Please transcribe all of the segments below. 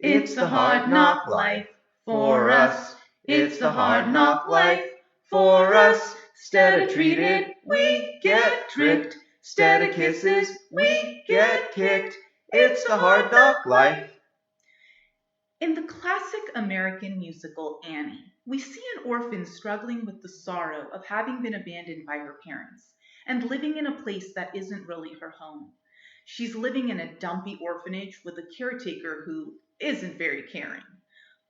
It's the hard knock life for us. It's the hard knock life for us. Stead of treated, we get tricked. Stead of kisses, we get kicked. It's the hard knock life. In the classic American musical Annie, we see an orphan struggling with the sorrow of having been abandoned by her parents and living in a place that isn't really her home. She's living in a dumpy orphanage with a caretaker who isn't very caring.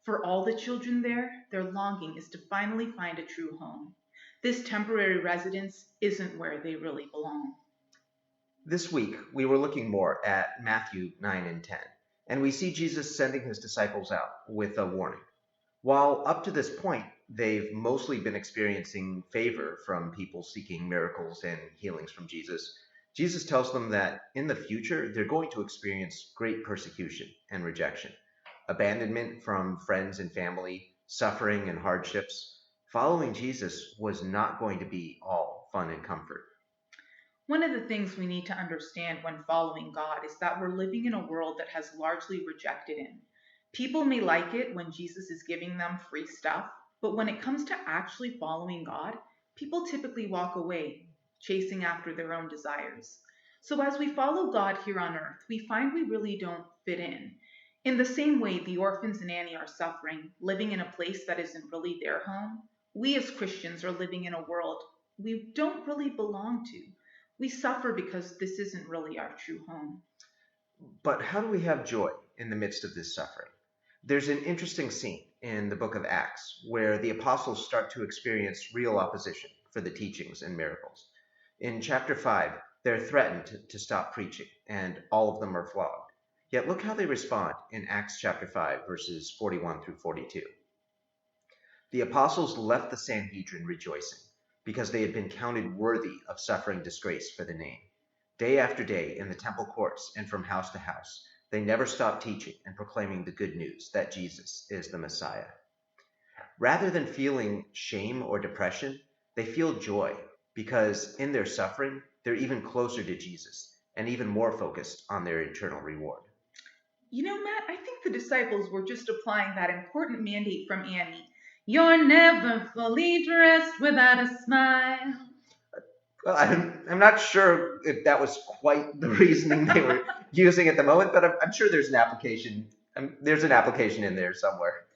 For all the children there, their longing is to finally find a true home. This temporary residence isn't where they really belong. This week, we were looking more at Matthew 9 and 10, and we see Jesus sending his disciples out with a warning. While up to this point, they've mostly been experiencing favor from people seeking miracles and healings from Jesus, Jesus tells them that in the future, they're going to experience great persecution and rejection, abandonment from friends and family, suffering and hardships. Following Jesus was not going to be all fun and comfort. One of the things we need to understand when following God is that we're living in a world that has largely rejected Him. People may like it when Jesus is giving them free stuff, but when it comes to actually following God, people typically walk away, chasing after their own desires. So as we follow God here on earth, we find we really don't fit in. In the same way the orphans in Annie are suffering, living in a place that isn't really their home, we as Christians are living in a world we don't really belong to. We suffer because this isn't really our true home. But how do we have joy in the midst of this suffering? There's an interesting scene in the book of Acts where the apostles start to experience real opposition for the teachings and miracles. In chapter 5, they're threatened to stop preaching, and all of them are flogged. Yet look how they respond in Acts chapter 5, verses 41 through 42. The apostles left the Sanhedrin rejoicing, because they had been counted worthy of suffering disgrace for the name. Day after day, in the temple courts and from house to house, they never stopped teaching and proclaiming the good news that Jesus is the Messiah. Rather than feeling shame or depression, they feel joy because in their suffering, they're even closer to Jesus and even more focused on their eternal reward. You know, Matt, I think the disciples were just applying that important mandate from Annie. You're never fully dressed without a smile. Well, I'm not sure if that was quite the reasoning they were using at the moment, but I'm sure there's an application. There's an application in there somewhere.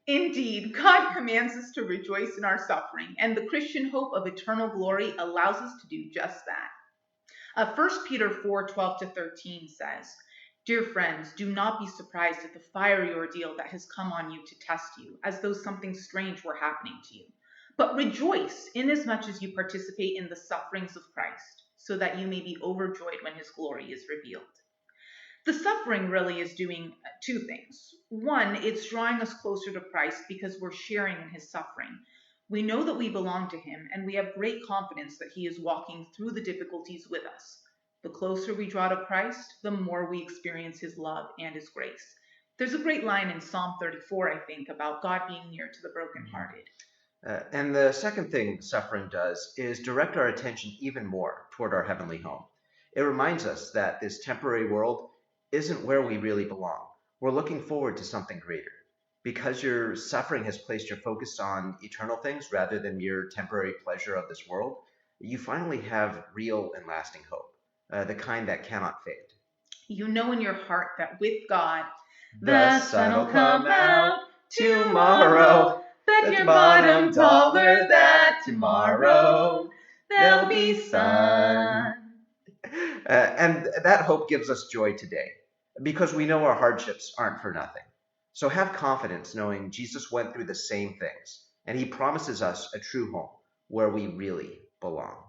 Indeed, God commands us to rejoice in our suffering, and the Christian hope of eternal glory allows us to do just that. 1 Peter 4:12 to 13 says, Dear friends, do not be surprised at the fiery ordeal that has come on you to test you, as though something strange were happening to you. But rejoice inasmuch as you participate in the sufferings of Christ, so that you may be overjoyed when his glory is revealed. The suffering really is doing two things. One, it's drawing us closer to Christ because we're sharing in his suffering. We know that we belong to him, and we have great confidence that he is walking through the difficulties with us. The closer we draw to Christ, the more we experience his love and his grace. There's a great line in Psalm 34, I think, about God being near to the brokenhearted. And the second thing suffering does is direct our attention even more toward our heavenly home. It reminds us that this temporary world isn't where we really belong. We're looking forward to something greater. Because your suffering has placed your focus on eternal things rather than mere temporary pleasure of this world, you finally have real and lasting hope, the kind that cannot fade. You know in your heart that with God, The sun'll come out tomorrow. Bet your bottom dollar that tomorrow there'll be sun. And that hope gives us joy today because we know our hardships aren't for nothing. So have confidence knowing Jesus went through the same things and he promises us a true home where we really belong.